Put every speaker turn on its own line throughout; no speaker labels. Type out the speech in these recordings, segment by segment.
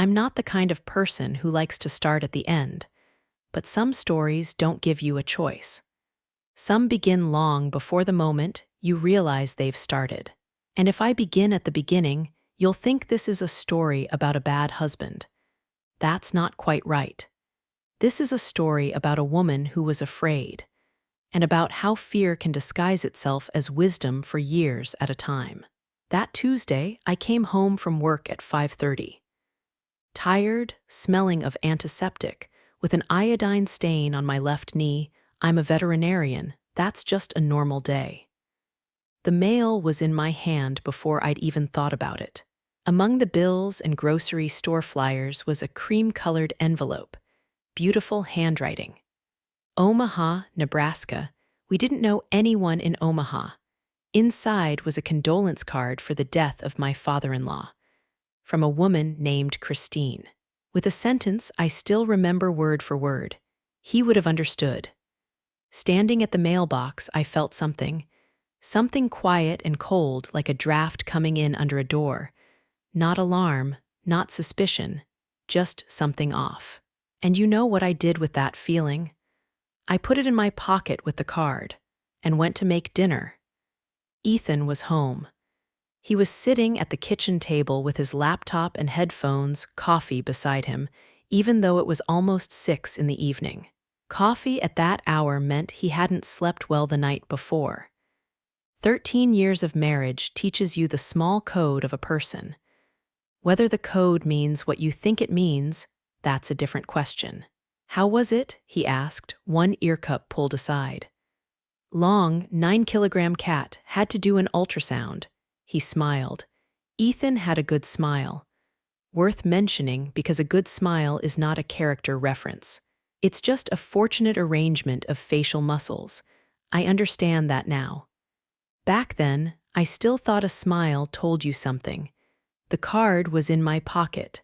I'm not the kind of person who likes to start at the end, but some stories don't give you a choice. Some begin long before the moment you realize they've started. And if I begin at the beginning, you'll think this is a story about a bad husband. That's not quite right. This is a story about a woman who was afraid, and about how fear can disguise itself as wisdom for years at a time. That Tuesday, I came home from work at 5:30. Tired, smelling of antiseptic, with an iodine stain on my left knee. I'm a veterinarian. That's just a normal day. The mail was in my hand before I'd even thought about it. Among the bills and grocery store flyers was a cream-colored envelope, beautiful handwriting. Omaha, Nebraska. We didn't know anyone in Omaha. Inside was a condolence card for the death of my father-in-law, from a woman named Christine. With a sentence I still remember word for word. He would have understood. Standing at the mailbox, I felt something quiet and cold, like a draft coming in under a door. Not alarm, not suspicion, just something off. And you know what I did with that feeling? I put it in my pocket with the card and went to make dinner. Ethan was home. He was sitting at the kitchen table with his laptop and headphones, coffee beside him, even though it was almost 6 in the evening. Coffee at that hour meant he hadn't slept well the night before. 13 years of marriage teaches you the small code of a person. Whether the code means what you think it means, that's a different question. "How was it?" he asked, one ear cup pulled aside. "Long, 9-kilogram cat, had to do an ultrasound." He smiled. Ethan had a good smile. Worth mentioning because a good smile is not a character reference. It's just a fortunate arrangement of facial muscles. I understand that now. Back then, I still thought a smile told you something. The card was in my pocket.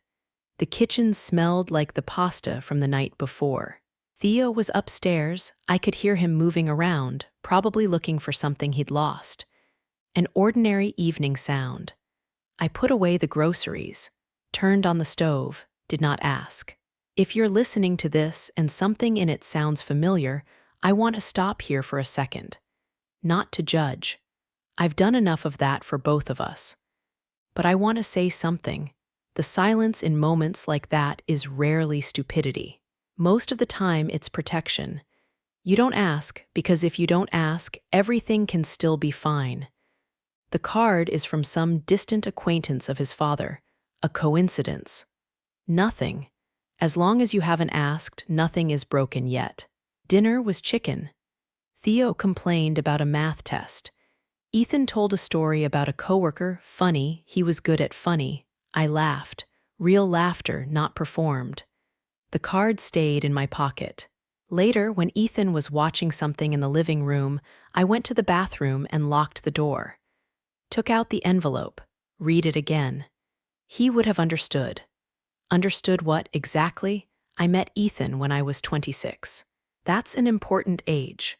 The kitchen smelled like the pasta from the night before. Theo was upstairs. I could hear him moving around, probably looking for something he'd lost. An ordinary evening sound. I put away the groceries, turned on the stove, did not ask. If you're listening to this and something in it sounds familiar, I want to stop here for a second. Not to judge. I've done enough of that for both of us. But I want to say something. The silence in moments like that is rarely stupidity. Most of the time, it's protection. You don't ask, because if you don't ask, everything can still be fine. The card is from some distant acquaintance of his father. A coincidence. Nothing. As long as you haven't asked, nothing is broken yet. Dinner was chicken. Theo complained about a math test. Ethan told a story about a coworker, funny, he was good at funny. I laughed. Real laughter, not performed. The card stayed in my pocket. Later, when Ethan was watching something in the living room, I went to the bathroom and locked the door. Took out the envelope. Read it again. He would have understood. Understood what, exactly? I met Ethan when I was 26. That's an important age.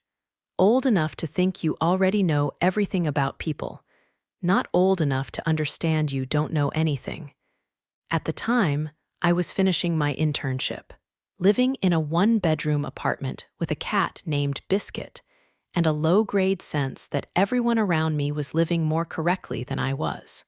Old enough to think you already know everything about people. Not old enough to understand you don't know anything. At the time, I was finishing my internship, living in a 1-bedroom apartment with a cat named Biscuit, and a low-grade sense that everyone around me was living more correctly than I was.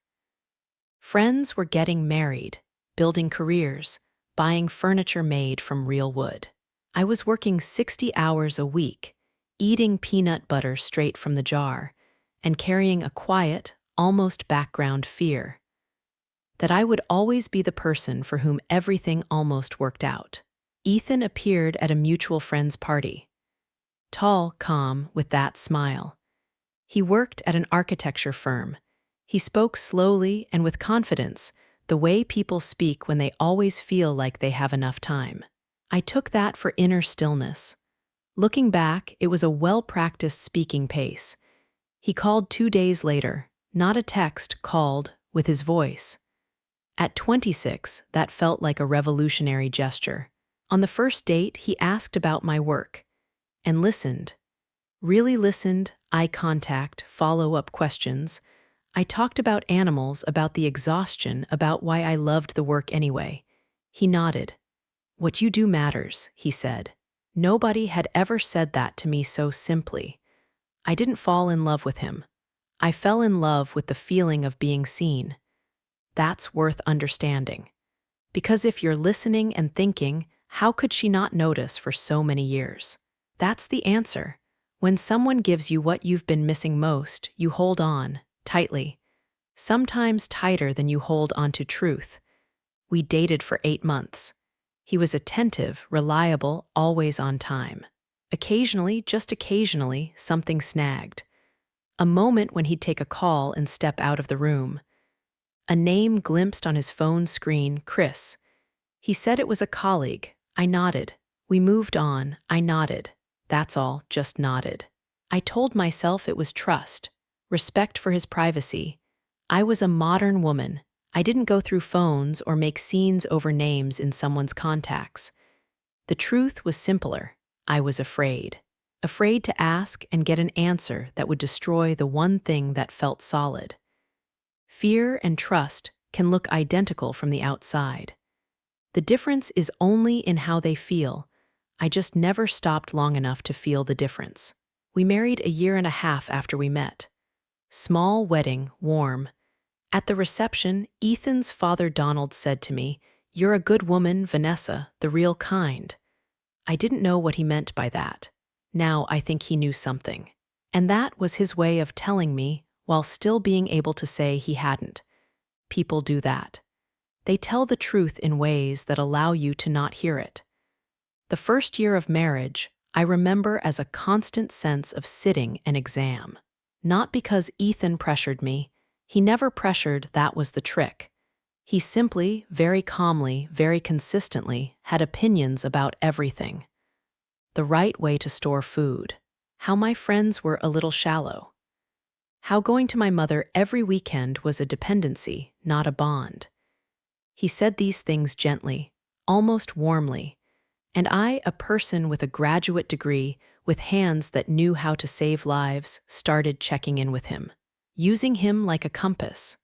Friends were getting married, building careers, buying furniture made from real wood. I was working 60 hours a week, eating peanut butter straight from the jar, and carrying a quiet, almost background fear that I would always be the person for whom everything almost worked out. Ethan appeared at a mutual friend's party. Tall, calm, with that smile. He worked at an architecture firm. He spoke slowly and with confidence, the way people speak when they always feel like they have enough time. I took that for inner stillness. Looking back, it was a well-practiced speaking pace. He called 2 days later, not a text, called, with his voice. At 26, that felt like a revolutionary gesture. On the first date, he asked about my work and listened. Really listened, eye contact, follow-up questions. I talked about animals, about the exhaustion, about why I loved the work anyway. He nodded. "What you do matters," he said. Nobody had ever said that to me so simply. I didn't fall in love with him. I fell in love with the feeling of being seen. That's worth understanding. Because if you're listening and thinking, how could she not notice for so many years? That's the answer. When someone gives you what you've been missing most, you hold on, tightly. Sometimes tighter than you hold onto truth. We dated for 8 months. He was attentive, reliable, always on time. Occasionally, just occasionally, something snagged. A moment when he'd take a call and step out of the room. A name glimpsed on his phone screen, Chris. He said it was a colleague. I nodded. We moved on. I nodded. That's all, just nodded. I told myself it was trust, respect for his privacy. I was a modern woman. I didn't go through phones or make scenes over names in someone's contacts. The truth was simpler. I was afraid. Afraid to ask and get an answer that would destroy the one thing that felt solid. Fear and trust can look identical from the outside. The difference is only in how they feel. I just never stopped long enough to feel the difference. We married a year and a half after we met. Small wedding, warm. At the reception, Ethan's father Donald said to me, "You're a good woman, Vanessa, the real kind." I didn't know what he meant by that. Now I think he knew something. And that was his way of telling me, while still being able to say he hadn't. People do that. They tell the truth in ways that allow you to not hear it. The first year of marriage, I remember as a constant sense of sitting an exam. Not because Ethan pressured me. He never pressured, that was the trick. He simply, very calmly, very consistently, had opinions about everything. The right way to store food. How my friends were a little shallow. How going to my mother every weekend was a dependency, not a bond. He said these things gently, almost warmly, and I, a person with a graduate degree, with hands that knew how to save lives, started checking in with him, using him like a compass.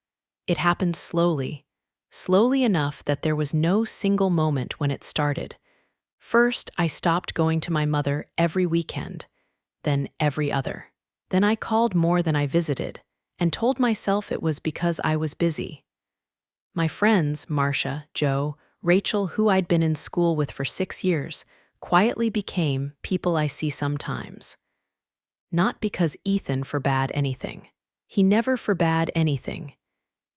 It happened slowly, slowly enough that there was no single moment when it started. First, I stopped going to my mother every weekend, then every other. Then I called more than I visited, and told myself it was because I was busy. My friends, Marcia, Joe, Rachel, who I'd been in school with for 6 years, quietly became people I see sometimes. Not because Ethan forbade anything. He never forbade anything.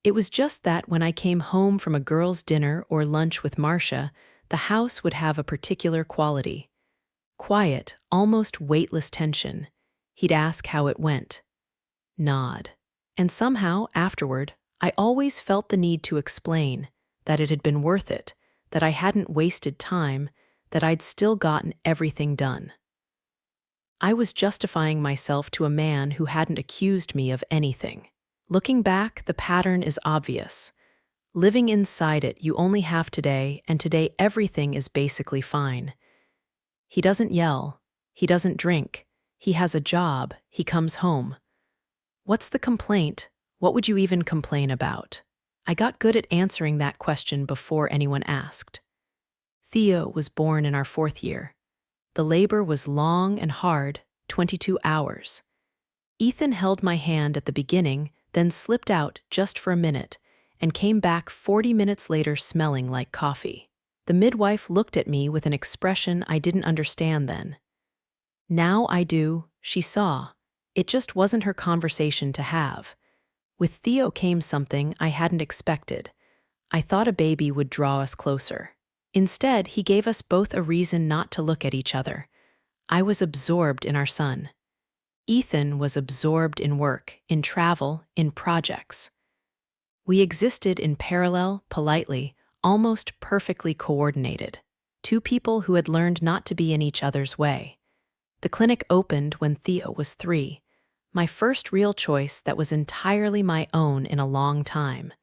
It was just that when I came home from a girls' dinner or lunch with Marcia, the house would have a particular quality. Quiet, almost weightless tension. He'd ask how it went. Nod. And somehow, afterward, I always felt the need to explain that it had been worth it, that I hadn't wasted time, that I'd still gotten everything done. I was justifying myself to a man who hadn't accused me of anything. Looking back, the pattern is obvious. Living inside it, you only have today, and today everything is basically fine. He doesn't yell. He doesn't drink. He has a job. He comes home. What's the complaint? What would you even complain about? I got good at answering that question before anyone asked. Theo was born in our 4th year. The labor was long and hard, 22 hours. Ethan held my hand at the beginning, then slipped out just for a minute, and came back 40 minutes later smelling like coffee. The midwife looked at me with an expression I didn't understand then. Now I do, she saw. It just wasn't her conversation to have. With Theo came something I hadn't expected. I thought a baby would draw us closer. Instead, he gave us both a reason not to look at each other. I was absorbed in our son. Ethan was absorbed in work, in travel, in projects. We existed in parallel, politely, almost perfectly coordinated. Two people who had learned not to be in each other's way. The clinic opened when Theo was 3. My first real choice that was entirely my own in a long time.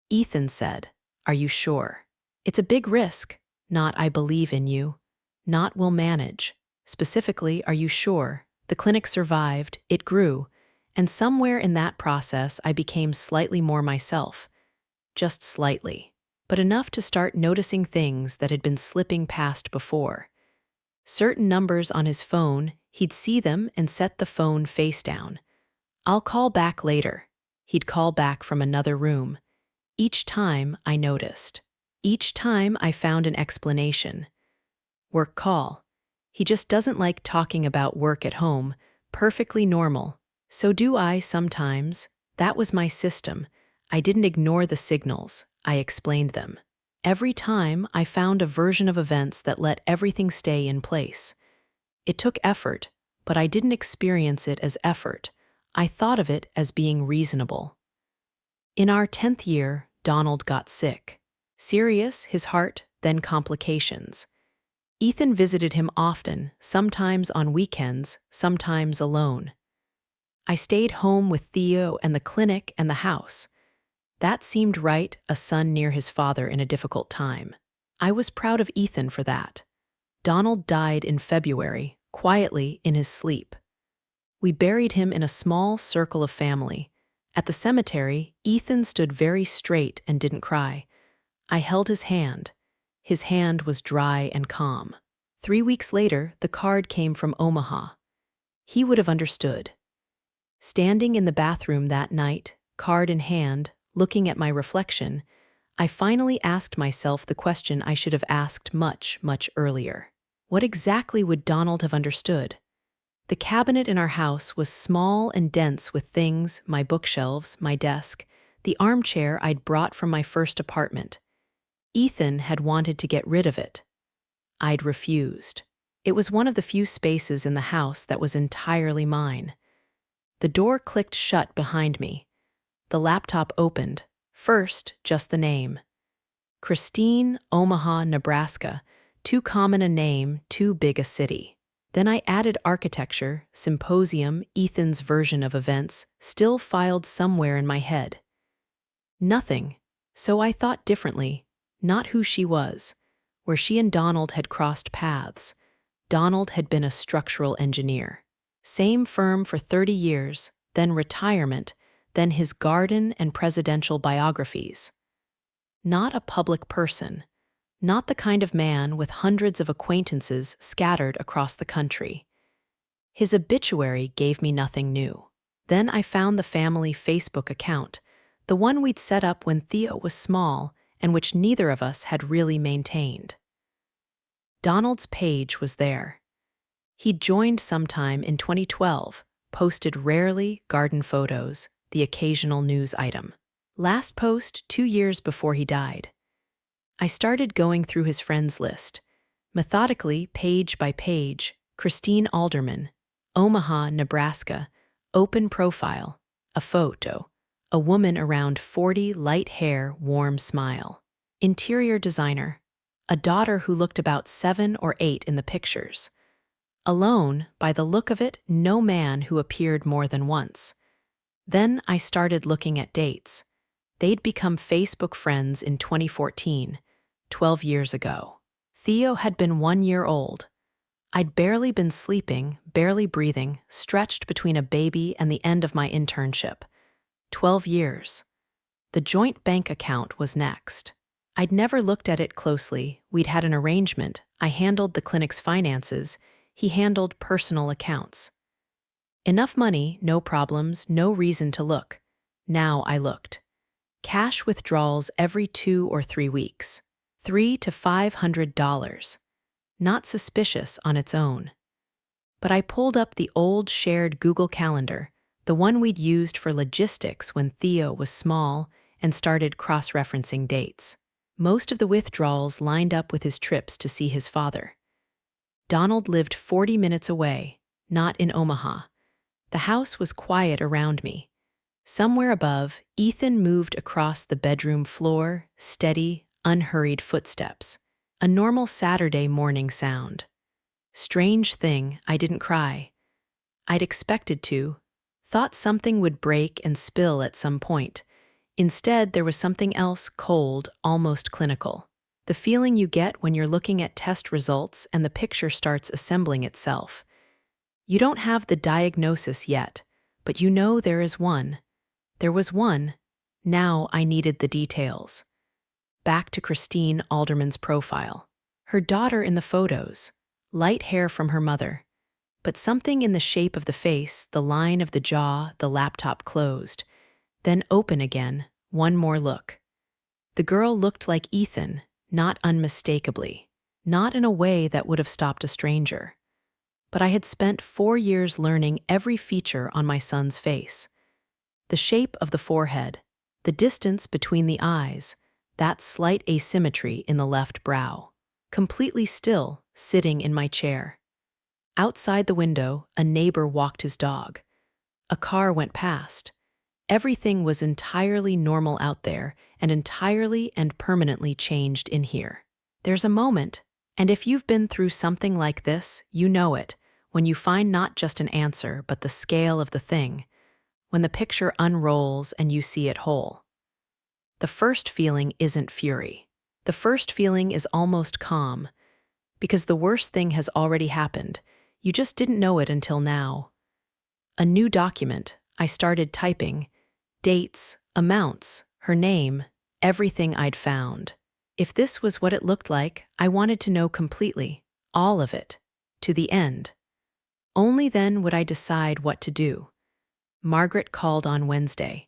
Ethan said, "Are you sure?" It's a big risk. Not "I believe in you." Not "we'll manage." Specifically, "Are you sure?" The clinic survived, it grew, and somewhere in that process I became slightly more myself. Just slightly. but enough to start noticing things that had been slipping past before. Certain numbers on his phone, he'd see them and set the phone face down. "I'll call back later." He'd call back from another room. Each time I noticed. Each time I found an explanation. Work call. He just doesn't like talking about work at home. Perfectly normal. So do I sometimes. That was my system. I didn't ignore the signals. I explained them. Every time I found a version of events that let everything stay in place. It took effort, but I didn't experience it as effort. I thought of it as being reasonable. In our 10th year, Donald got sick. Serious, his heart, then complications. Ethan visited him often, sometimes on weekends, sometimes alone. I stayed home with Theo and the clinic and the house. That seemed right, a son near his father in a difficult time. I was proud of Ethan for that. Donald died in February, quietly in his sleep. We buried him in a small circle of family. At the cemetery, Ethan stood very straight and didn't cry. I held his hand. His hand was dry and calm. 3 weeks later, the card came from Omaha. He would have understood. Standing in the bathroom that night, card in hand, looking at my reflection, I finally asked myself the question I should have asked much, much earlier. What exactly would Donald have understood? The cabinet in our house was small and dense with things, my bookshelves, my desk, the armchair I'd brought from my first apartment. Ethan had wanted to get rid of it. I'd refused. It was one of the few spaces in the house that was entirely mine. The door clicked shut behind me. The laptop opened. First, just the name. Christine, Omaha, Nebraska. Too common a name, too big a city. Then I added architecture, symposium, Ethan's version of events, still filed somewhere in my head. Nothing. So I thought differently. Not who she was. Where she and Donald had crossed paths. Donald had been a structural engineer. Same firm for 30 years, then retirement, then his garden and presidential biographies. Not a public person. Not the kind of man with hundreds of acquaintances scattered across the country. His obituary gave me nothing new. Then I found the family Facebook account, the one we'd set up when Theo was small and which neither of us had really maintained. Donald's page was there. He'd joined sometime in 2012, posted rarely garden photos, the occasional news item. Last post 2 years before he died. I started going through his friends list, methodically, page by page. Christine Alderman, Omaha, Nebraska, open profile, a photo, a woman around 40, light hair, warm smile. Interior designer, a daughter who looked about 7 or 8 in the pictures. Alone, by the look of it, no man who appeared more than once. Then I started looking at dates. They'd become Facebook friends in 2014, 12 years ago. Theo had been 1 year old. I'd barely been sleeping, barely breathing, stretched between a baby and the end of my internship. 12 years. The joint bank account was next. I'd never looked at it closely. We'd had an arrangement. I handled the clinic's finances. He handled personal accounts. Enough money, no problems, no reason to look. Now I looked. Cash withdrawals every 2 or 3 weeks. $300 to $500. Not suspicious on its own. But I pulled up the old shared Google Calendar, the one we'd used for logistics when Theo was small, and started cross-referencing dates. Most of the withdrawals lined up with his trips to see his father. Donald lived 40 minutes away, not in Omaha. The house was quiet around me. Somewhere above, Ethan moved across the bedroom floor, steady, unhurried footsteps. A normal Saturday morning sound. Strange thing, I didn't cry. I'd expected to, thought something would break and spill at some point. Instead, there was something else, cold, almost clinical. The feeling you get when you're looking at test results and the picture starts assembling itself. You don't have the diagnosis yet, but you know there is one. There was one. Now I needed the details. back to Christine Alderman's profile. Her daughter in the photos, light hair from her mother, but something in the shape of the face, the line of the jaw, the laptop closed, then open again, one more look. The girl looked like Ethan, not unmistakably, not in a way that would have stopped a stranger. But I had spent 4 years learning every feature on my son's face. The shape of the forehead, the distance between the eyes, that slight asymmetry in the left brow. Completely still, sitting in my chair. Outside the window, a neighbor walked his dog. A car went past. Everything was entirely normal out there and entirely and permanently changed in here. There's a moment, and if you've been through something like this, you know it, when you find not just an answer but the scale of the thing, when the picture unrolls and you see it whole. The first feeling isn't fury. The first feeling is almost calm, because the worst thing has already happened. You just didn't know it until now. A new document, I started typing, dates, amounts, her name, everything I'd found. If this was what it looked like, I wanted to know completely, all of it, to the end. Only then would I decide what to do. Margaret called on Wednesday.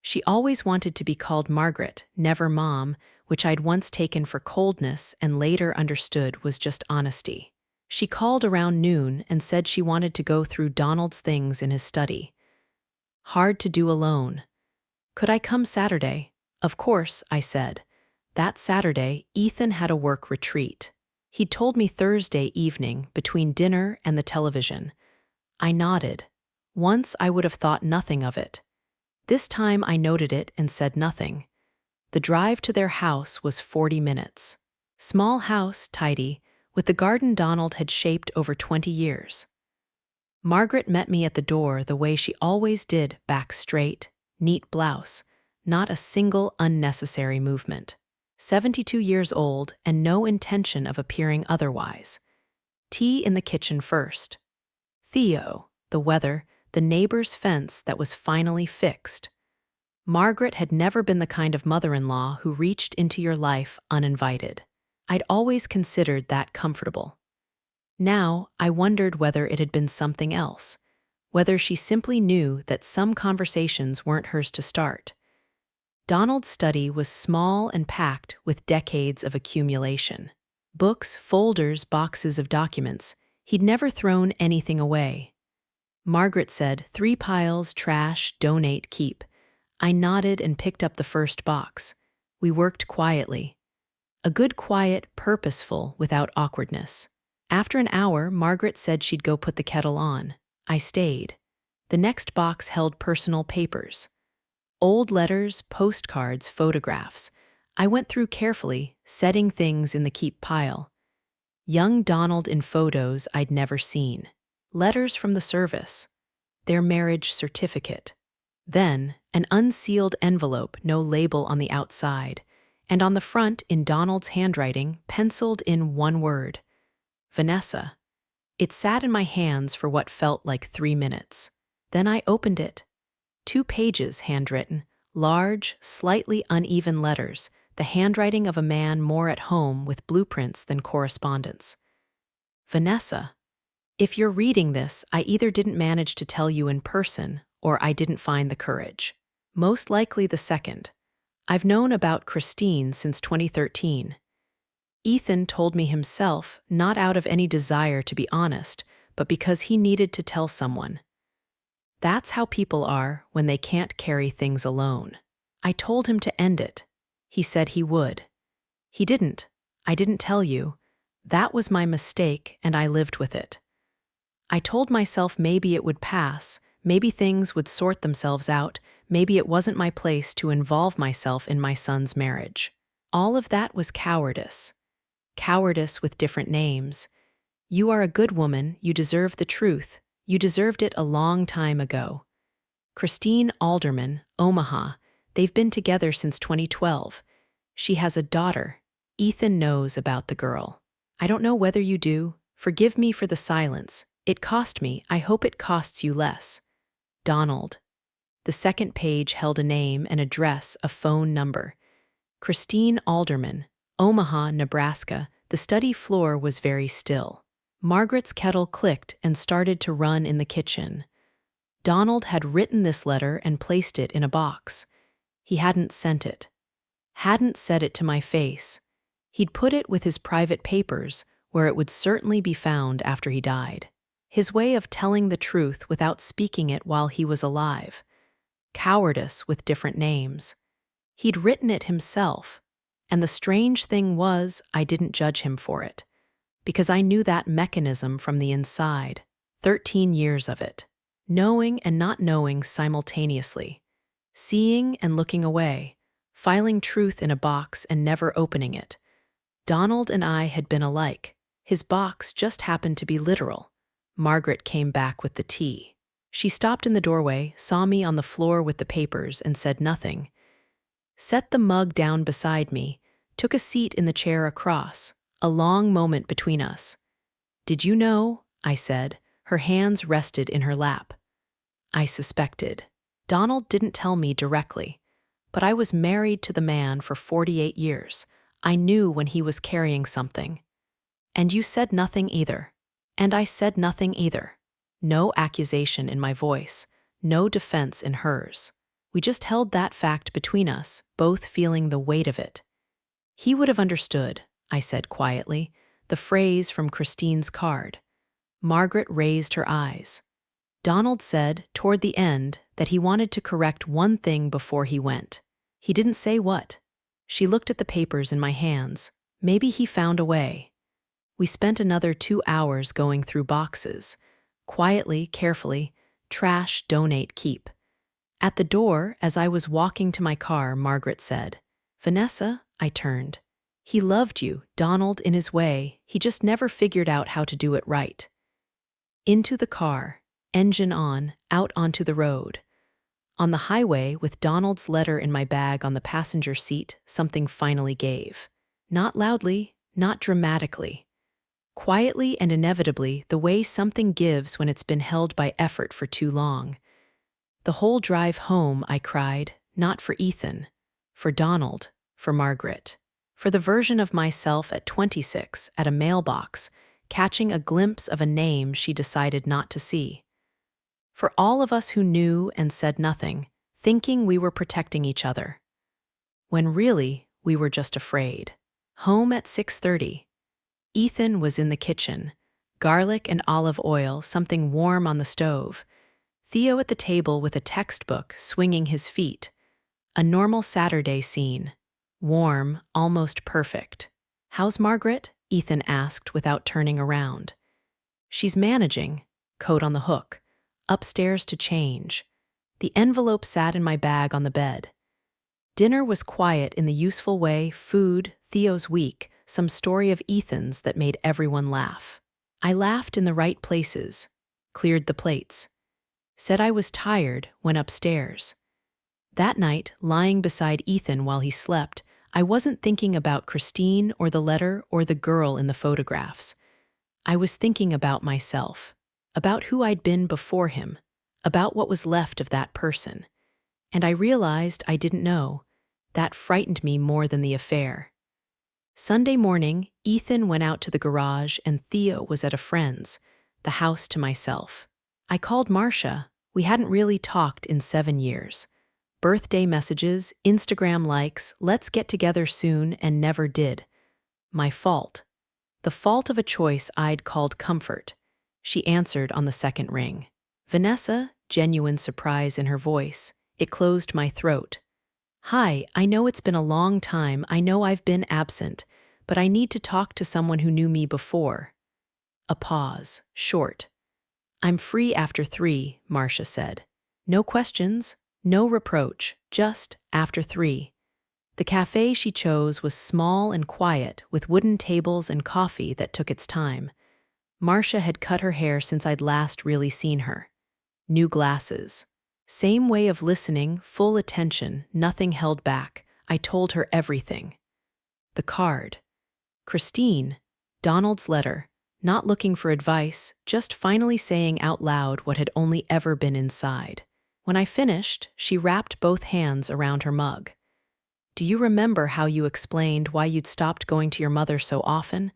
She always wanted to be called Margaret, never Mom, which I'd once taken for coldness and later understood was just honesty. She called around noon and said she wanted to go through Donald's things in his study. Hard to do alone. Could I come Saturday? Of course, I said. That Saturday, Ethan had a work retreat. He'd told me Thursday evening, between dinner and the television. I nodded. Once I would have thought nothing of it. This time I noted it and said nothing. The drive to their house was 40 minutes. Small house, tidy, with the garden Donald had shaped over 20 years. Margaret met me at the door the way she always did, back straight, neat blouse, not a single unnecessary movement. 72 years old and no intention of appearing otherwise. Tea in the kitchen first. Theo, the weather, the neighbor's fence that was finally fixed. Margaret had never been the kind of mother-in-law who reached into your life uninvited. I'd always considered that comfortable. Now, I wondered whether it had been something else, whether she simply knew that some conversations weren't hers to start. Donald's study was small and packed with decades of accumulation. Books, folders, boxes of documents. He'd never thrown anything away. Margaret said, 3 piles, trash, donate, keep. I nodded and picked up the first box. We worked quietly. A good quiet, purposeful, without awkwardness. After an hour, Margaret said she'd go put the kettle on. I stayed. The next box held personal papers. Old letters, postcards, photographs. I went through carefully, setting things in the keep pile. Young Donald in photos I'd never seen. Letters from the service. Their marriage certificate. Then, an unsealed envelope, no label on the outside, and on the front, in Donald's handwriting, penciled in one word. Vanessa. It sat in my hands for what felt like 3 minutes. Then I opened it. 2 pages handwritten, large, slightly uneven letters, the handwriting of a man more at home with blueprints than correspondence. Vanessa. If you're reading this, I either didn't manage to tell you in person, or I didn't find the courage. Most likely the second. I've known about Christine since 2013. Ethan told me himself, not out of any desire to be honest, but because he needed to tell someone. That's how people are when they can't carry things alone. I told him to end it. He said he would. He didn't. I didn't tell you. That was my mistake, and I lived with it. I told myself maybe it would pass, maybe things would sort themselves out, maybe it wasn't my place to involve myself in my son's marriage. All of that was cowardice. Cowardice with different names. You are a good woman, you deserve the truth. You deserved it a long time ago. Christine Alderman, Omaha, they've been together since 2012. She has a daughter. Ethan knows about the girl. I don't know whether you do. Forgive me for the silence. It cost me. I hope it costs you less. Donald. The second page held a name, an address, a phone number. Christine Alderman, Omaha, Nebraska. The study floor was very still. Margaret's kettle clicked and started to run in the kitchen. Donald had written this letter and placed it in a box. He hadn't sent it. Hadn't said it to my face. He'd put it with his private papers, where it would certainly be found after he died. His way of telling the truth without speaking it while he was alive. Cowardice with different names. He'd written it himself, and the strange thing was I didn't judge him for it, because I knew that mechanism from the inside, 13 years of it, knowing and not knowing simultaneously, seeing and looking away, filing truth in a box and never opening it. Donald and I had been alike. His box just happened to be literal. Margaret came back with the tea. She stopped in the doorway, saw me on the floor with the papers, and said nothing. Set the mug down beside me, took a seat in the chair across, a long moment between us. "Did you know?" I said. Her hands rested in her lap. I suspected. Donald didn't tell me directly, but I was married to the man for 48 years. I knew when he was carrying something. "And you said nothing either." And I said nothing either. No accusation in my voice, no defense in hers. We just held that fact between us, both feeling the weight of it. "He would have understood," I said quietly, the phrase from Christine's card. Margaret raised her eyes. Donald said, toward the end, that he wanted to correct one thing before he went. He didn't say what. She looked at the papers in my hands. Maybe he found a way. We spent another 2 hours going through boxes. Quietly, carefully, trash, donate, keep. At the door, as I was walking to my car, Margaret said, "Vanessa," I turned. "He loved you, Donald, in his way. He just never figured out how to do it right." Into the car, engine on, out onto the road. On the highway, with Donald's letter in my bag on the passenger seat, something finally gave. Not loudly, not dramatically. Quietly and inevitably, the way something gives when it's been held by effort for too long. The whole drive home, I cried, not for Ethan, for Donald, for Margaret, for the version of myself at 26, at a mailbox, catching a glimpse of a name she decided not to see. For all of us who knew and said nothing, thinking we were protecting each other, when really we were just afraid. Home at 6:30. Ethan was in the kitchen, garlic and olive oil, something warm on the stove. Theo at the table with a textbook, swinging his feet. A normal Saturday scene. Warm, almost perfect. "How's Margaret?" Ethan asked without turning around. "She's managing," coat on the hook. Upstairs to change. The envelope sat in my bag on the bed. Dinner was quiet in the useful way, food, Theo's week, some story of Ethan's that made everyone laugh. I laughed in the right places, cleared the plates. Said I was tired, went upstairs. That night, lying beside Ethan while he slept, I wasn't thinking about Christine or the letter or the girl in the photographs. I was thinking about myself, about who I'd been before him, about what was left of that person. And I realized I didn't know. That frightened me more than the affair. Sunday morning, Ethan went out to the garage and Theo was at a friend's, the house to myself. I called Marcia. We hadn't really talked in 7 years. Birthday messages, Instagram likes, let's get together soon, and never did. My fault. The fault of a choice I'd called comfort. She answered on the second ring. "Vanessa," genuine surprise in her voice. It closed my throat. "Hi, I know it's been a long time, I know I've been absent, but I need to talk to someone who knew me before." A pause, short. "I'm free after 3, Marcia said. No questions, no reproach, just after 3. The cafe she chose was small and quiet, with wooden tables and coffee that took its time. Marcia had cut her hair since I'd last really seen her. New glasses. Same way of listening, full attention, nothing held back. I told her everything. The card. Christine, Donald's letter, not looking for advice, just finally saying out loud what had only ever been inside. When I finished, she wrapped both hands around her mug. Do you remember how you explained why you'd stopped going to your mother so often?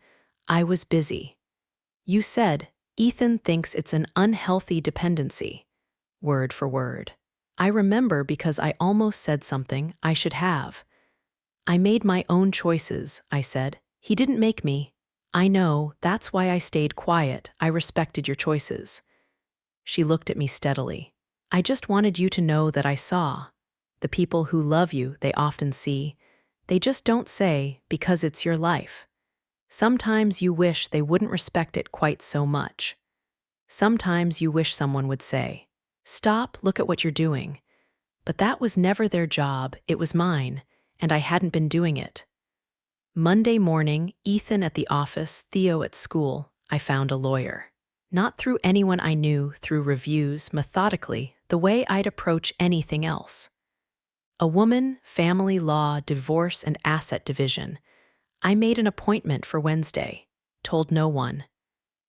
I was busy. You said, Ethan thinks it's an unhealthy dependency. Word for word. I remember because I almost said something I should have. I made my own choices, I said. He didn't make me. I know, that's why I stayed quiet. I respected your choices. She looked at me steadily. I just wanted you to know that I saw. The people who love you, they often see. They just don't say, because it's your life. Sometimes you wish they wouldn't respect it quite so much. Sometimes you wish someone would say, stop, look at what you're doing. But that was never their job, it was mine, and I hadn't been doing it. Monday morning, Ethan at the office, Theo at school, I found a lawyer. Not through anyone I knew, through reviews, methodically, the way I'd approach anything else. A woman, family law, divorce, and asset division. I made an appointment for Wednesday. Told no one.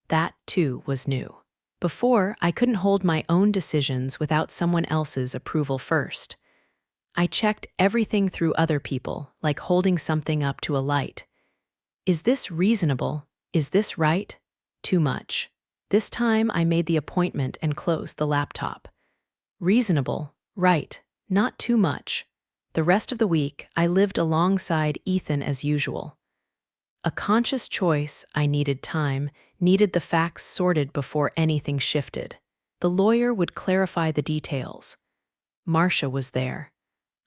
That, too, was new. Before, I couldn't hold my own decisions without someone else's approval first. I checked everything through other people, like holding something up to a light. Is this reasonable? Is this right? Too much. This time I made the appointment and closed the laptop. Reasonable, right, not too much. The rest of the week, I lived alongside Ethan as usual. A conscious choice, I needed time, needed the facts sorted before anything shifted. The lawyer would clarify the details. Marcia was there.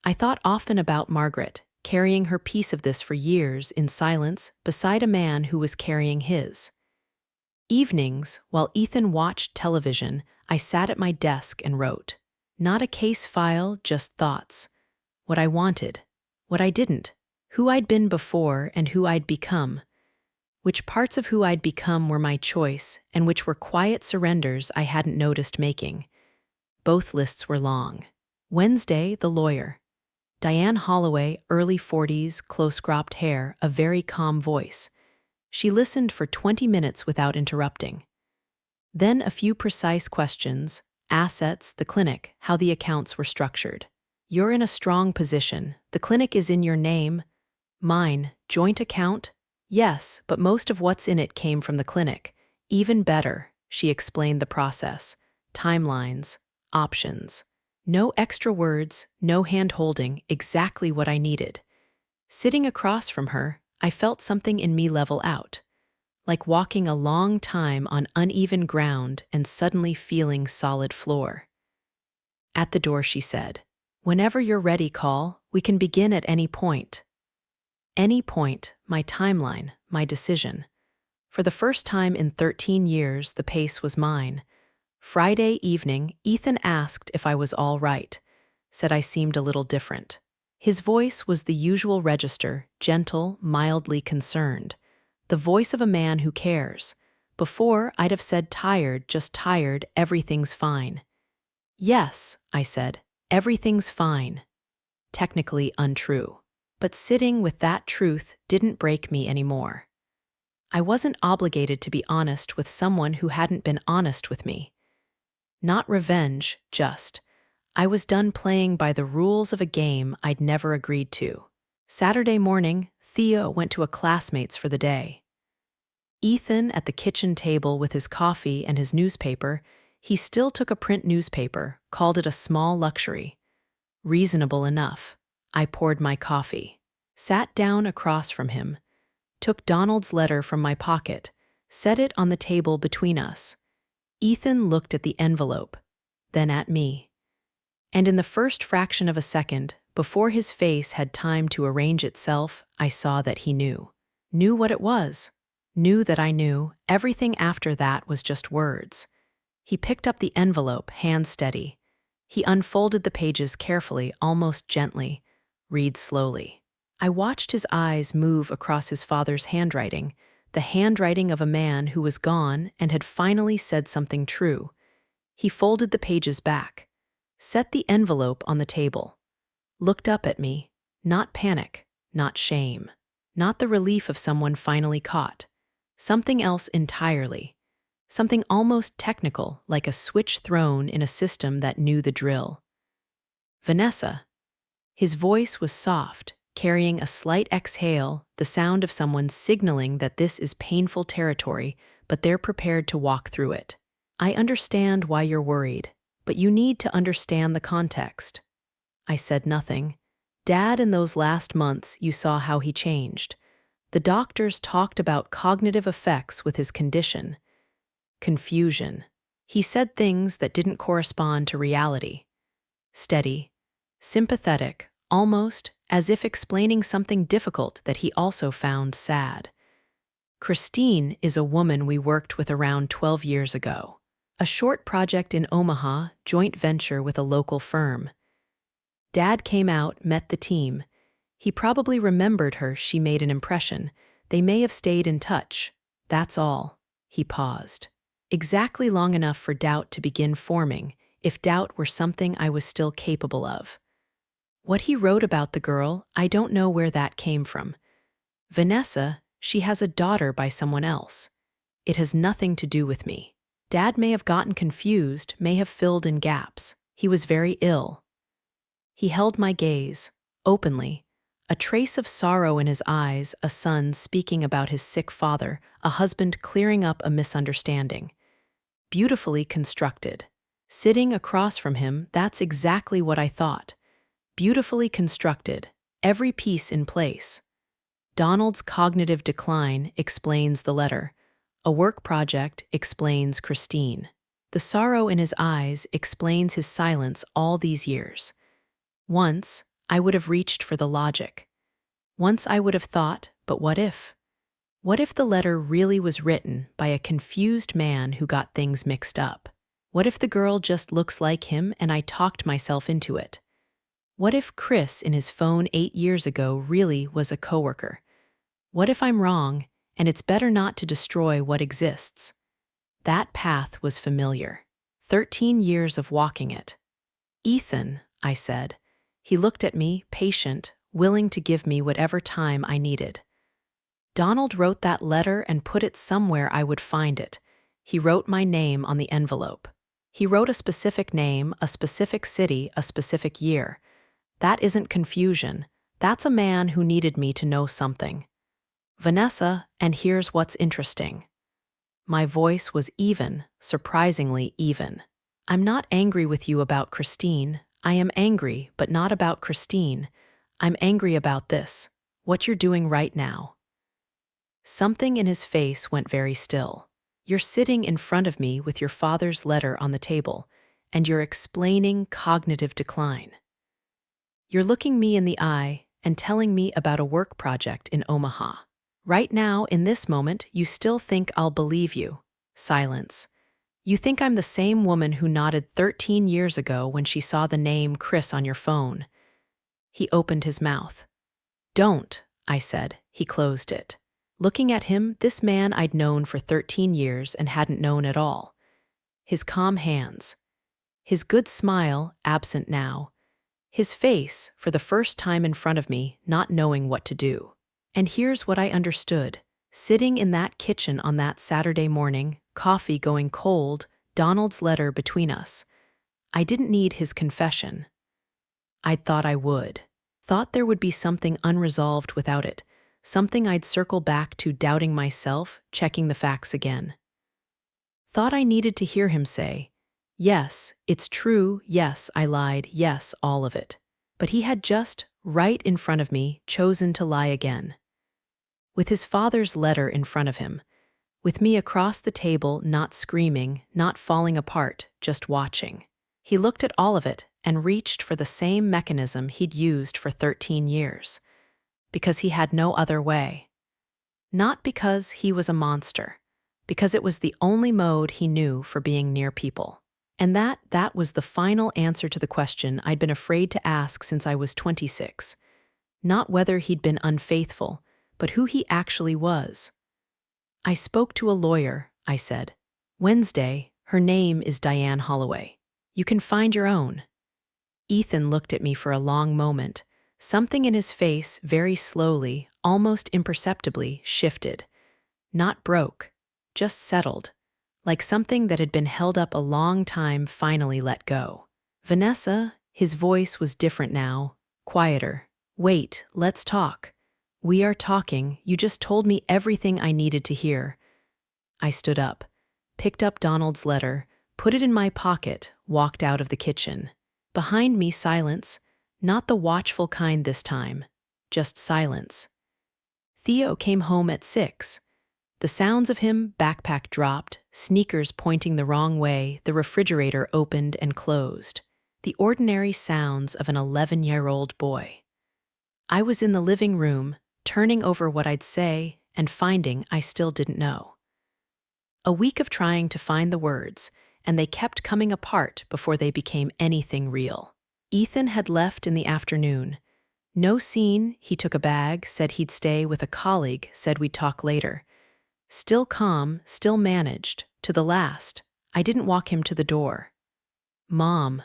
I thought often about Margaret, carrying her piece of this for years in silence beside a man who was carrying his. Evenings, while Ethan watched television, I sat at my desk and wrote. Not a case file, just thoughts. What I wanted, what I didn't, who I'd been before and who I'd become. Which parts of who I'd become were my choice and which were quiet surrenders I hadn't noticed making. Both lists were long. Wednesday, the lawyer. Diane Holloway, early 40s, close-cropped hair, a very calm voice. She listened for 20 minutes without interrupting. Then a few precise questions, assets, the clinic, how the accounts were structured. You're in a strong position. The clinic is in your name. Mine, joint account? Yes, but most of what's in it came from the clinic. Even better, she explained the process. Timelines, options. No extra words, no hand-holding, exactly what I needed. Sitting across from her, I felt something in me level out. Like walking a long time on uneven ground and suddenly feeling solid floor. At the door she said, whenever you're ready, call. We can begin at any point. Any point, my timeline, my decision. For the first time in 13 years, the pace was mine. Friday evening, Ethan asked if I was all right, said I seemed a little different. His voice was the usual register, gentle, mildly concerned. The voice of a man who cares. Before, I'd have said tired, just tired, everything's fine. Yes, I said, everything's fine. Technically untrue. But sitting with that truth didn't break me anymore. I wasn't obligated to be honest with someone who hadn't been honest with me. Not revenge, just. I was done playing by the rules of a game I'd never agreed to. Saturday morning, Theo went to a classmate's for the day. Ethan at the kitchen table with his coffee and his newspaper, he still took a print newspaper, called it a small luxury. Reasonable enough. I poured my coffee, sat down across from him, took Donald's letter from my pocket, set it on the table between us. Ethan looked at the envelope, then at me. And in the first fraction of a second, before his face had time to arrange itself, I saw that he knew. Knew what it was. Knew that I knew. Everything after that was just words. He picked up the envelope, hand steady. He unfolded the pages carefully, almost gently. Read slowly. I watched his eyes move across his father's handwriting, the handwriting of a man who was gone and had finally said something true. He folded the pages back, set the envelope on the table, looked up at me, not panic, not shame, not the relief of someone finally caught. Something else entirely. Something almost technical, like a switch thrown in a system that knew the drill. Vanessa. His voice was soft, carrying a slight exhale, the sound of someone signaling that this is painful territory, but they're prepared to walk through it. I understand why you're worried, but you need to understand the context. I said nothing. Dad, in those last months, you saw how he changed. The doctors talked about cognitive effects with his condition. Confusion. He said things that didn't correspond to reality. Steady, sympathetic, almost as if explaining something difficult that he also found sad. Christine is a woman we worked with around 12 years ago. A short project in Omaha, joint venture with a local firm. Dad came out, met the team. He probably remembered her, she made an impression. They may have stayed in touch. That's all. He paused. Exactly long enough for doubt to begin forming, if doubt were something I was still capable of. What he wrote about the girl, I don't know where that came from. Vanessa, she has a daughter by someone else. It has nothing to do with me. Dad may have gotten confused, may have filled in gaps. He was very ill. He held my gaze, openly, a trace of sorrow in his eyes, a son speaking about his sick father, a husband clearing up a misunderstanding. Beautifully constructed. Sitting across from him, that's exactly what I thought. Beautifully constructed, every piece in place. Donald's cognitive decline explains the letter. A work project explains Christine. The sorrow in his eyes explains his silence all these years. Once, I would have reached for the logic. Once I would have thought, but what if? What if the letter really was written by a confused man who got things mixed up? What if the girl just looks like him and I talked myself into it? What if Chris in his phone 8 years ago really was a coworker? What if I'm wrong, and it's better not to destroy what exists? That path was familiar. 13 years of walking it. Ethan, I said. He looked at me, patient, willing to give me whatever time I needed. Donald wrote that letter and put it somewhere I would find it. He wrote my name on the envelope. He wrote a specific name, a specific city, a specific year. That isn't confusion. That's a man who needed me to know something. Vanessa, and here's what's interesting. My voice was even, surprisingly even. I'm not angry with you about Christine. I am angry, but not about Christine. I'm angry about this, what you're doing right now. Something in his face went very still. You're sitting in front of me with your father's letter on the table, and you're explaining cognitive decline. You're looking me in the eye and telling me about a work project in Omaha. Right now, in this moment, you still think I'll believe you. Silence. You think I'm the same woman who nodded 13 years ago when she saw the name Chris on your phone. He opened his mouth. Don't, I said. He closed it. Looking at him, this man I'd known for 13 years and hadn't known at all. His calm hands. His good smile, absent now. His face, for the first time in front of me, not knowing what to do. And here's what I understood. Sitting in that kitchen on that Saturday morning, coffee going cold, Donald's letter between us. I didn't need his confession. I'd thought I would. Thought there would be something unresolved without it. Something I'd circle back to, doubting myself, checking the facts again. Thought I needed to hear him say, yes, it's true, yes, I lied, yes, all of it. But he had just, right in front of me, chosen to lie again. With his father's letter in front of him, with me across the table, not screaming, not falling apart, just watching. He looked at all of it and reached for the same mechanism he'd used for 13 years. Because he had no other way. Not because he was a monster, because it was the only mode he knew for being near people. And that was the final answer to the question I'd been afraid to ask since I was 26. Not whether he'd been unfaithful, but who he actually was. I spoke to a lawyer, I said. Wednesday, her name is Diane Holloway. You can find your own. Ethan looked at me for a long moment. Something in his face, very slowly, almost imperceptibly, shifted. Not broke, just settled, like something that had been held up a long time finally let go. Vanessa, his voice was different now, quieter, Wait, let's talk. We are talking. You just told me everything I needed to hear. I stood up, picked up Donald's letter, put it in my pocket, walked out of the kitchen. Behind me, silence, not the watchful kind this time, just silence. Theo came home at 6. The sounds of him, backpack dropped, sneakers pointing the wrong way, the refrigerator opened and closed. The ordinary sounds of an 11-year-old boy. I was in the living room, turning over what I'd say and finding I still didn't know. A week of trying to find the words, and they kept coming apart before they became anything real. Ethan had left in the afternoon. No scene, he took a bag, said he'd stay with a colleague, said we'd talk later. Still calm, still managed, to the last. I didn't walk him to the door. Mom.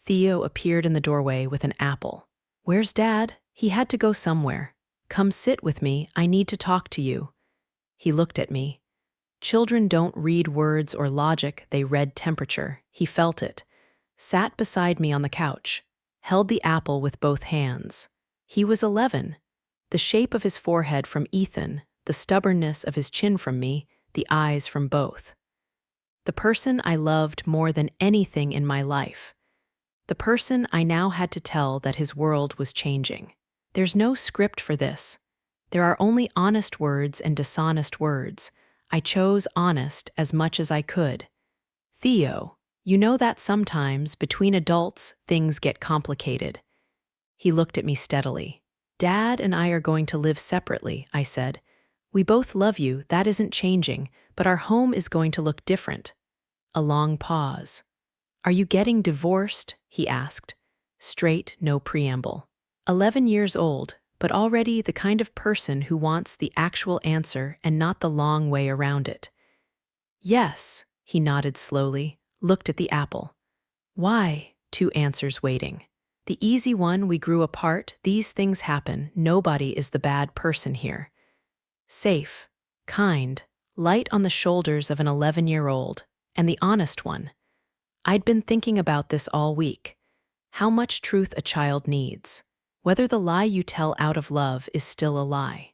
Theo appeared in the doorway with an apple. Where's Dad? He had to go somewhere. Come sit with me, I need to talk to you. He looked at me. Children don't read words or logic, they read temperature. He felt it. Sat beside me on the couch. Held the apple with both hands. He was 11. The shape of his forehead from Ethan, the stubbornness of his chin from me, the eyes from both. The person I loved more than anything in my life. The person I now had to tell that his world was changing. There's no script for this. There are only honest words and dishonest words. I chose honest as much as I could. Theo, you know that sometimes, between adults, things get complicated. He looked at me steadily. Dad and I are going to live separately, I said. We both love you, that isn't changing, but our home is going to look different. A long pause. Are you getting divorced? He asked. Straight, no preamble. 11 years old, but already the kind of person who wants the actual answer and not the long way around it. Yes, he nodded slowly, looked at the apple. Why? 2 answers waiting. The easy one, we grew apart, these things happen, nobody is the bad person here. Safe, kind, light on the shoulders of an 11-year-old, and the honest one. I'd been thinking about this all week. How much truth a child needs. Whether the lie you tell out of love is still a lie.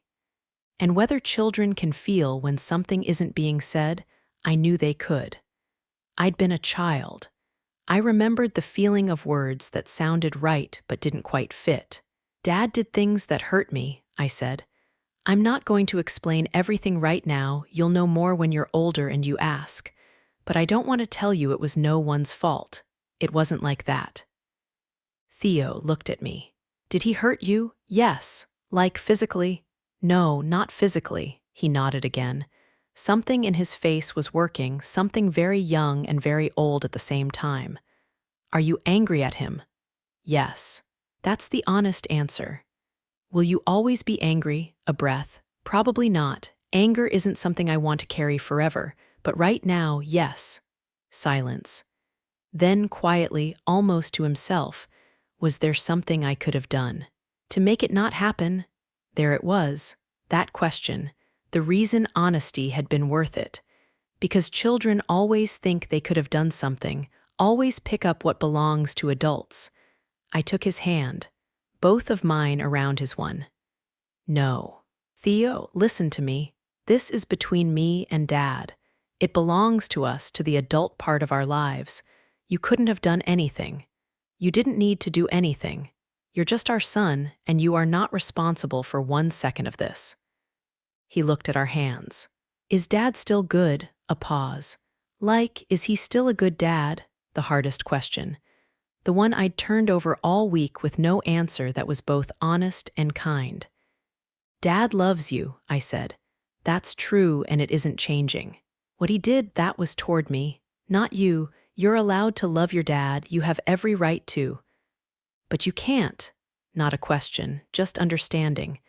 And whether children can feel when something isn't being said, I knew they could. I'd been a child. I remembered the feeling of words that sounded right but didn't quite fit. Dad did things that hurt me, I said. I'm not going to explain everything right now, you'll know more when you're older and you ask. But I don't want to tell you it was no one's fault. It wasn't like that. Theo looked at me. Did he hurt you? Yes. Like physically? No, not physically, he nodded again. Something in his face was working, something very young and very old at the same time. Are you angry at him? Yes. That's the honest answer. Will you always be angry? A breath. Probably not. Anger isn't something I want to carry forever, but right now, yes. Silence. Then quietly, almost to himself, was there something I could have done? To make it not happen? There it was, that question, the reason honesty had been worth it. Because children always think they could have done something, always pick up what belongs to adults. I took his hand, both of mine around his one. No. Theo, listen to me. This is between me and Dad. It belongs to us, to the adult part of our lives. You couldn't have done anything. You didn't need to do anything. You're just our son, and you are not responsible for 1 second of this. He looked at our hands. Is Dad still good? A pause. Like, is he still a good dad? The hardest question. The one I'd turned over all week with no answer that was both honest and kind. Dad loves you, I said. That's true, and it isn't changing. What he did, that was toward me, not you. You're allowed to love your dad, you have every right to. But you can't. Not a question, just understanding.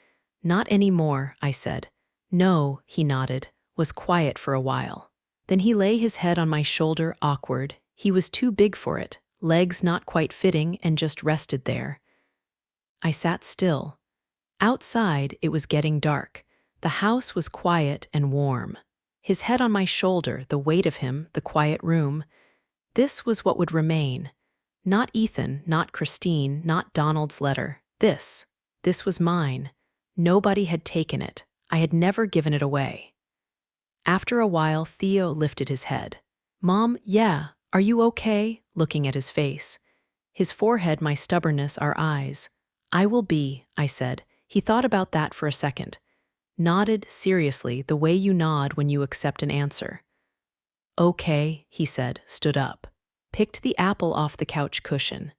Not anymore, I said. No, he nodded, was quiet for a while. Then he lay his head on my shoulder, awkward. He was too big for it, legs not quite fitting, and just rested there. I sat still. Outside, it was getting dark. The house was quiet and warm. His head on my shoulder, the weight of him, the quiet room. This was what would remain. Not Ethan, not Christine, not Donald's letter. This. This was mine. Nobody had taken it. I had never given it away. After a while, Theo lifted his head. "Mom, yeah, are you okay?" Looking at his face. His forehead, my stubbornness, our eyes. "I will be," I said. He thought about that for a second. Nodded seriously, the way you nod when you accept an answer. "Okay," he said, stood up. Picked the apple off the couch cushion.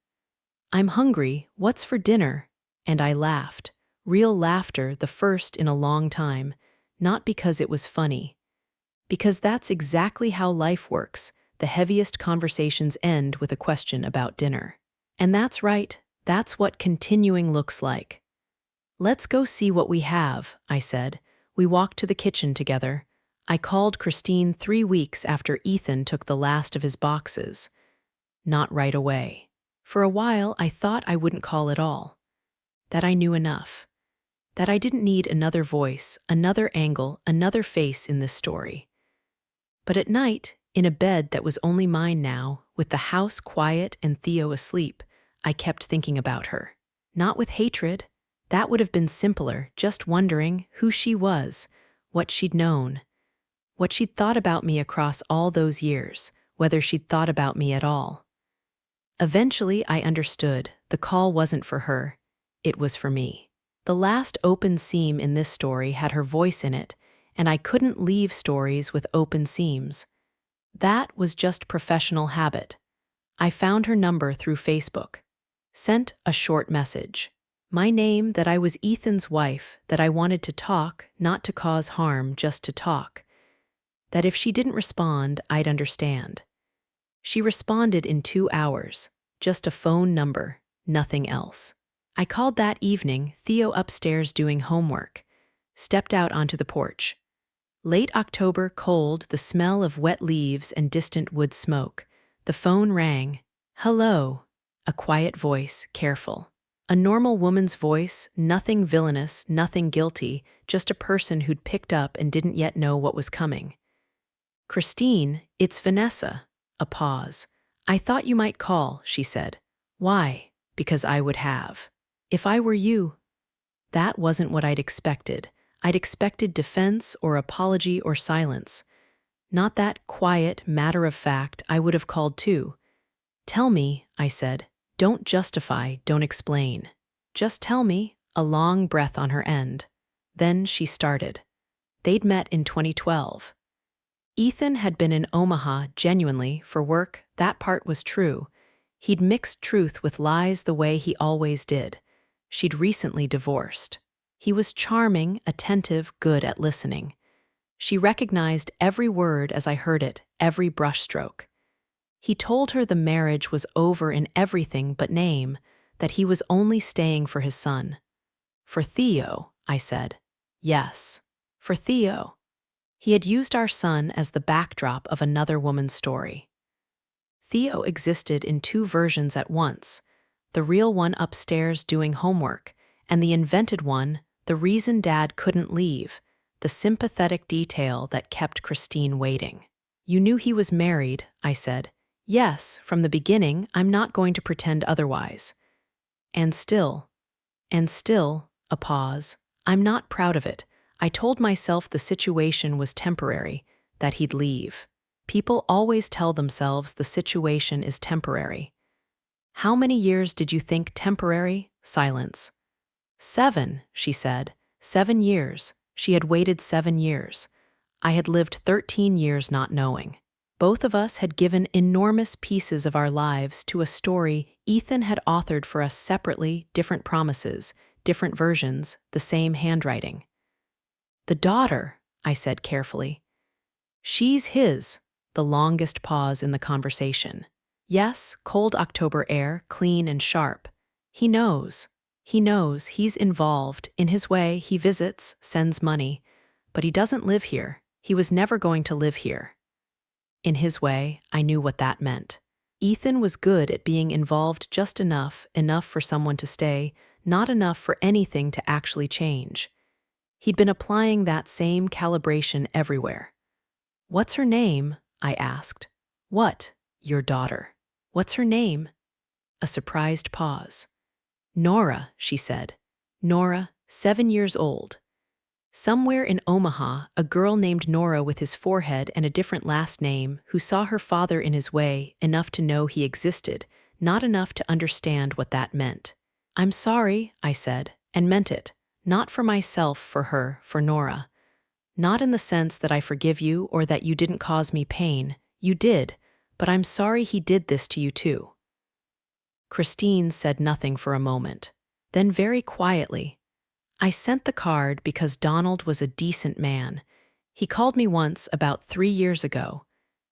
"I'm hungry. What's for dinner?" And I laughed. Real laughter, the first in a long time. Not because it was funny. Because that's exactly how life works. The heaviest conversations end with a question about dinner. And that's right. That's what continuing looks like. "Let's go see what we have," I said. We walked to the kitchen together. I called Christine 3 weeks after Ethan took the last of his boxes. Not right away. For a while, I thought I wouldn't call at all. That I knew enough. That I didn't need another voice, another angle, another face in this story. But at night, in a bed that was only mine now, with the house quiet and Theo asleep, I kept thinking about her. Not with hatred. That would have been simpler, just wondering who she was, what she'd known, what she'd thought about me across all those years, whether she'd thought about me at all. Eventually, I understood. The call wasn't for her. It was for me. The last open seam in this story had her voice in it, and I couldn't leave stories with open seams. That was just professional habit. I found her number through Facebook. Sent a short message. My name, that I was Ethan's wife, that I wanted to talk, not to cause harm, just to talk. That if she didn't respond, I'd understand. She responded in 2 hours. Just a phone number, nothing else. I called that evening, Theo upstairs doing homework. Stepped out onto the porch. Late October, cold, the smell of wet leaves and distant wood smoke. The phone rang. "Hello." A quiet voice, careful. A normal woman's voice, nothing villainous, nothing guilty, just a person who'd picked up and didn't yet know what was coming. "Christine, it's Vanessa." A pause. "I thought you might call," she said. "Why?" "Because I would have. If I were you." That wasn't what I'd expected. I'd expected defense or apology or silence. Not that quiet, matter-of-fact, "I would have called too." "Tell me," I said. "Don't justify, don't explain. Just tell me." A long breath on her end. Then she started. They'd met in 2012. Ethan had been in Omaha, genuinely, for work. That part was true. He'd mixed truth with lies the way he always did. She'd recently divorced. He was charming, attentive, good at listening. She recognized every word as I heard it, every brushstroke. He told her the marriage was over in everything but name, that he was only staying for his son. "For Theo," I said. "Yes, for Theo." He had used our son as the backdrop of another woman's story. Theo existed in 2 versions at once, the real one upstairs doing homework, and the invented one, the reason Dad couldn't leave, the sympathetic detail that kept Christine waiting. "You knew he was married," I said. "Yes, from the beginning. I'm not going to pretend otherwise." And still, a pause. "I'm not proud of it. I told myself the situation was temporary, that he'd leave. People always tell themselves the situation is temporary." "How many years did you think temporary?" Silence. 7, she said. 7 years. She had waited 7 years. I had lived 13 years not knowing. Both of us had given enormous pieces of our lives to a story Ethan had authored for us separately, different promises, different versions, the same handwriting. "The daughter," I said carefully. "She's his." The longest pause in the conversation. "Yes, cold October air, clean and sharp. He knows. He knows he's involved. In his way, he visits, sends money. But he doesn't live here. He was never going to live here." In his way, I knew what that meant. Ethan was good at being involved just enough for someone to stay, not enough for anything to actually change. He'd been applying that same calibration everywhere. "What's her name?" I asked. "What? Your daughter. What's her name?" A surprised pause. "Nora," she said. Nora, 7 years old. Somewhere in Omaha, a girl named Nora with his forehead and a different last name who saw her father in his way enough to know he existed, not enough to understand what that meant. "I'm sorry," I said, and meant it. Not for myself, for her, for Nora. Not in the sense that I forgive you or that you didn't cause me pain. You did, but I'm sorry he did this to you too. Christine said nothing for a moment. Then very quietly, "I sent the card because Donald was a decent man. He called me once about 3 years ago.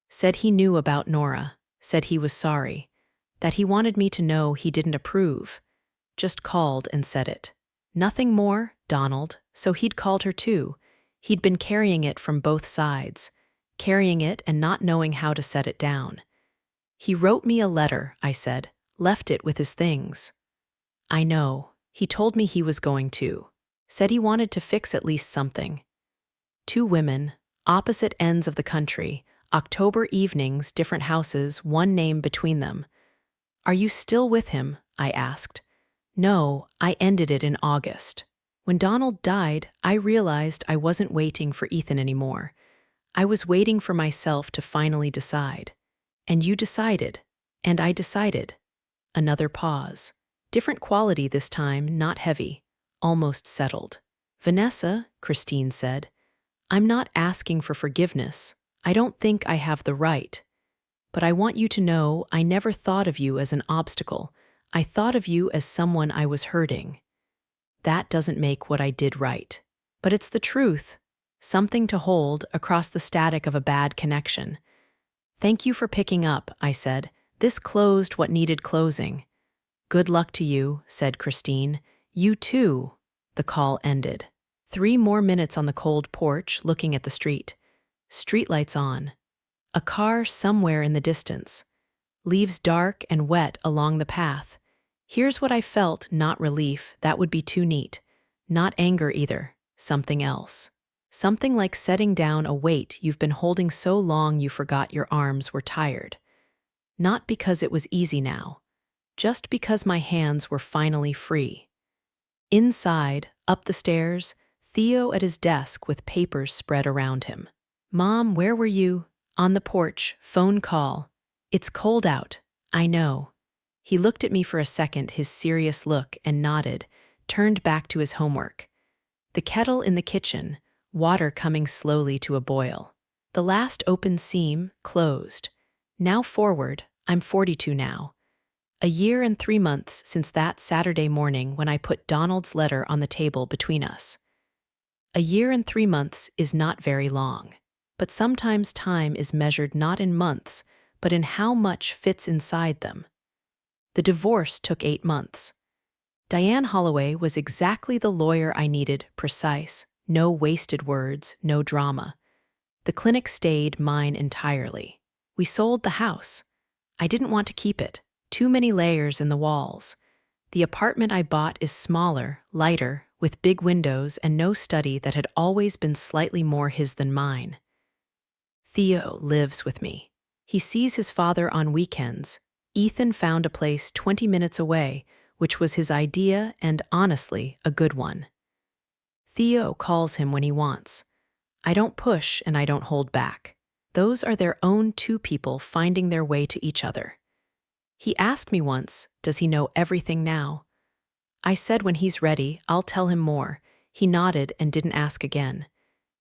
Said he knew about Nora. Said he was sorry. That he wanted me to know he didn't approve. Just called and said it. Nothing more, Donald, so he'd called her too. He'd been carrying it from both sides. Carrying it and not knowing how to set it down. He wrote me a letter," I said. "Left it with his things." "I know. He told me he was going to. Said he wanted to fix at least something." Two women, opposite ends of the country, October evenings, different houses, one name between them. "Are you still with him?" I asked. "No, I ended it in August. When Donald died, I realized I wasn't waiting for Ethan anymore. I was waiting for myself to finally decide. And you decided. And I decided." Another pause. Different quality this time, not heavy. Almost settled. "Vanessa," Christine said, "I'm not asking for forgiveness. I don't think I have the right. But I want you to know I never thought of you as an obstacle. I thought of you as someone I was hurting. That doesn't make what I did right. But it's the truth. Something to hold across the static of a bad connection." "Thank you for picking up," I said. "This closed what needed closing." "Good luck to you," said Christine. "You too." The call ended. 3 more minutes on the cold porch, looking at the street. Streetlights on. A car somewhere in the distance. Leaves dark and wet along the path. Here's what I felt, not relief, that would be too neat. Not anger either, something else. Something like setting down a weight you've been holding so long you forgot your arms were tired. Not because it was easy now, just because my hands were finally free. Inside, up the stairs, Theo at his desk with papers spread around him. "Mom, where were you?" "On the porch, phone call." "It's cold out." "I know." He looked at me for a second, his serious look, and nodded, turned back to his homework. The kettle in the kitchen, water coming slowly to a boil. The last open seam, closed. Now forward, I'm 42 now. A year and 3 months since that Saturday morning when I put Donald's letter on the table between us. A year and 3 months is not very long, but sometimes time is measured not in months, but in how much fits inside them. The divorce took 8 months. Diane Holloway was exactly the lawyer I needed, precise, no wasted words, no drama. The clinic stayed mine entirely. We sold the house. I didn't want to keep it. Too many layers in the walls. The apartment I bought is smaller, lighter, with big windows and no study that had always been slightly more his than mine. Theo lives with me. He sees his father on weekends. Ethan found a place 20 minutes away, which was his idea and, honestly, a good one. Theo calls him when he wants. I don't push and I don't hold back. Those are their own two people finding their way to each other. He asked me once, does he know everything now? I said when he's ready, I'll tell him more. He nodded and didn't ask again.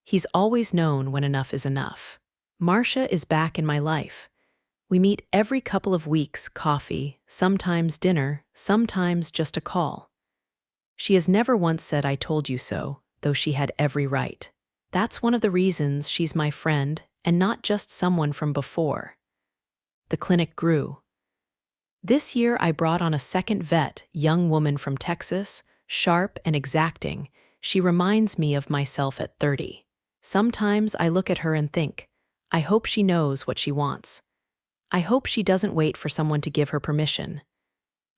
He's always known when enough is enough. Marcia is back in my life. We meet every couple of weeks, coffee, sometimes dinner, sometimes just a call. She has never once said I told you so, though she had every right. That's one of the reasons she's my friend and not just someone from before. The clinic grew. This year I brought on a second vet, young woman from Texas, sharp and exacting. She reminds me of myself at 30. Sometimes I look at her and think, I hope she knows what she wants. I hope she doesn't wait for someone to give her permission.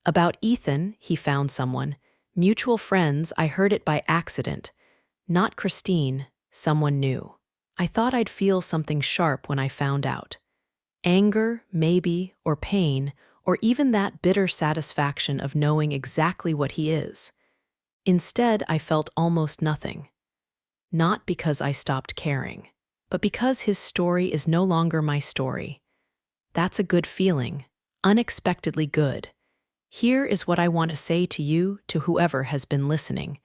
About Ethan, he found someone. Mutual friends, I heard it by accident. Not Christine, someone new. I thought I'd feel something sharp when I found out. Anger, maybe, or pain, or even that bitter satisfaction of knowing exactly what he is. Instead, I felt almost nothing. Not because I stopped caring, but because his story is no longer my story. That's a good feeling, unexpectedly good. Here is what I want to say to you, to whoever has been listening.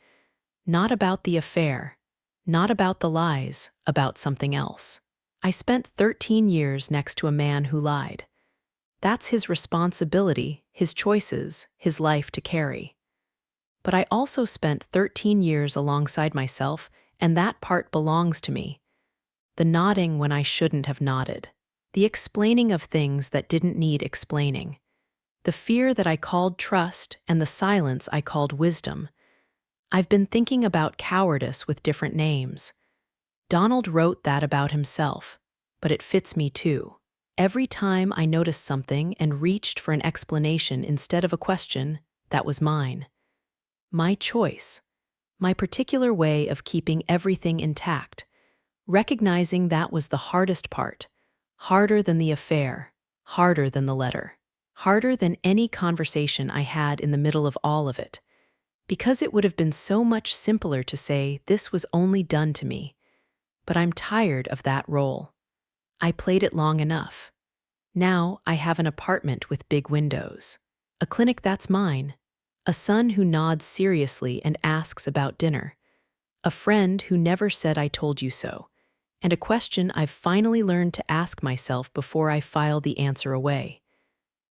Not about the affair, not about the lies, about something else. I spent 13 years next to a man who lied. That's his responsibility, his choices, his life to carry. But I also spent 13 years alongside myself, and that part belongs to me. The nodding when I shouldn't have nodded. The explaining of things that didn't need explaining. The fear that I called trust and the silence I called wisdom. I've been thinking about cowardice with different names. Donald wrote that about himself, but it fits me too. Every time I noticed something and reached for an explanation instead of a question, that was mine. My choice. My particular way of keeping everything intact. Recognizing that was the hardest part. Harder than the affair. Harder than the letter. Harder than any conversation I had in the middle of all of it. Because it would have been so much simpler to say this was only done to me. But I'm tired of that role. I played it long enough. Now I have an apartment with big windows. A clinic that's mine. A son who nods seriously and asks about dinner. A friend who never said I told you so. And a question I've finally learned to ask myself before I file the answer away.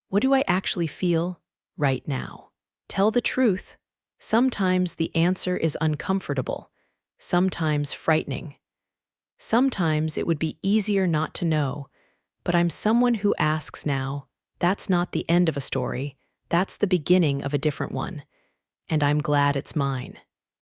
What do I actually feel right now? Tell the truth. Sometimes the answer is uncomfortable. Sometimes frightening. Sometimes it would be easier not to know, but I'm someone who asks now. That's not the end of a story, that's the beginning of a different one, and I'm glad it's mine.